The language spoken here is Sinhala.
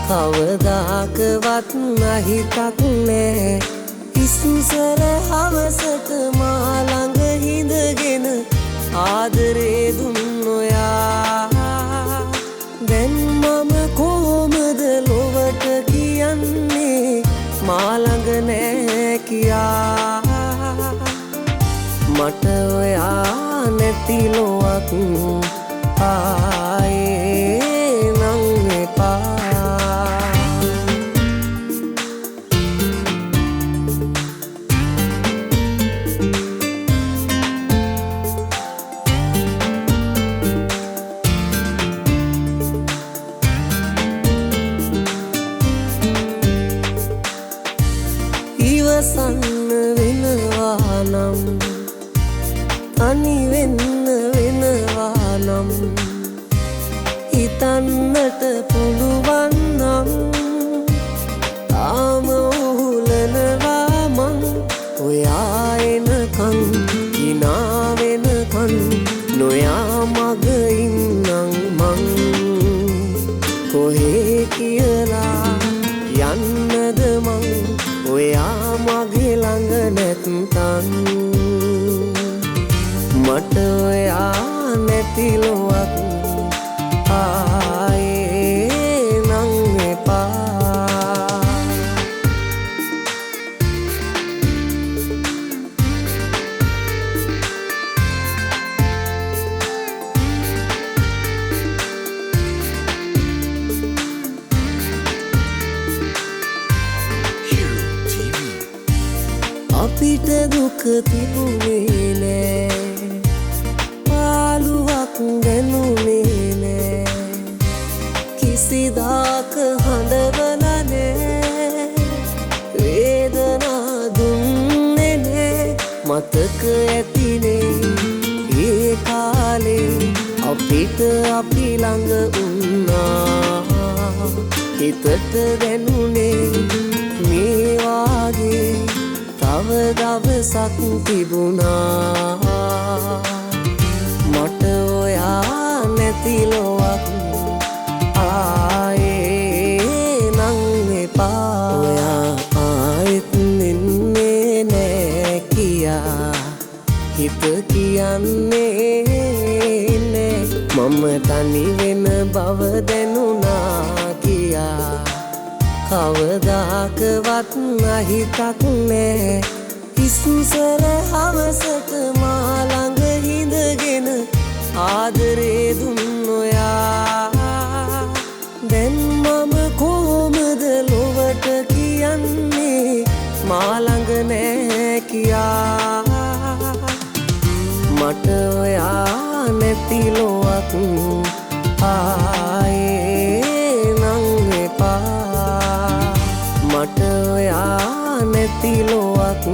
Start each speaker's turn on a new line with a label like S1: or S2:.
S1: කවදාකවත් අහිතක් නෑ ඉස්සර හවසට මා ළඟ හිඳගෙන ආදරේ දුන්න ඔයා දැන් මම කොහොමද ලොවට කියන්නේ මා ළඟ නෑ කියා මට ඔයා නැති ලොවක් ආයේ නම් එපා ඉවසන්න වෙනවා නම් තනි වෙන්න වෙනවා නම් හිතන්නට පුළුවන් නම් තාම උහුලනවා මං ඔයා එනකන් හිනා වෙනකන් නොයා මග ඉන්නම් මං කොහේ කියලා යන්නද මං ඔයා මගේ ළඟ නැත්තන් මට ඔයා නැති ලොවක් ආයේ නම් එපා අපිට දුක තිබුණේ නෑ පාළුවක් දැනුනේ නෑ කිසිදාක හඬවල නෑ වේදනා දුන්නේ නෑ මතක ඇතිනේ ඒ කාලේ අපිට අපි ළඟ වුණා හිතට දැනුනේ මේ වාගේ තව දවසක් තිබුණා මට ඔයා නැති ලොවක් ආයේ නම් එපා ඔයා ආයෙත් එන්නේ නෑ කියා හිත කියන්නේ නෑ මම තනි වෙන බව දැනුණා කියා කවදාකවත් අහිතක් නෑ ඉස්සර හවසට මා ළඟ හිඳගෙන ආදරේ දුන්න ඔයා දැන් මම කොහොමද ලොවට කියන්නේ මා ළඟ නෑ කියා මට ඔයා නැති ලොවක් ආයේ නම් එපා මට ඔයා නැති ලොවක්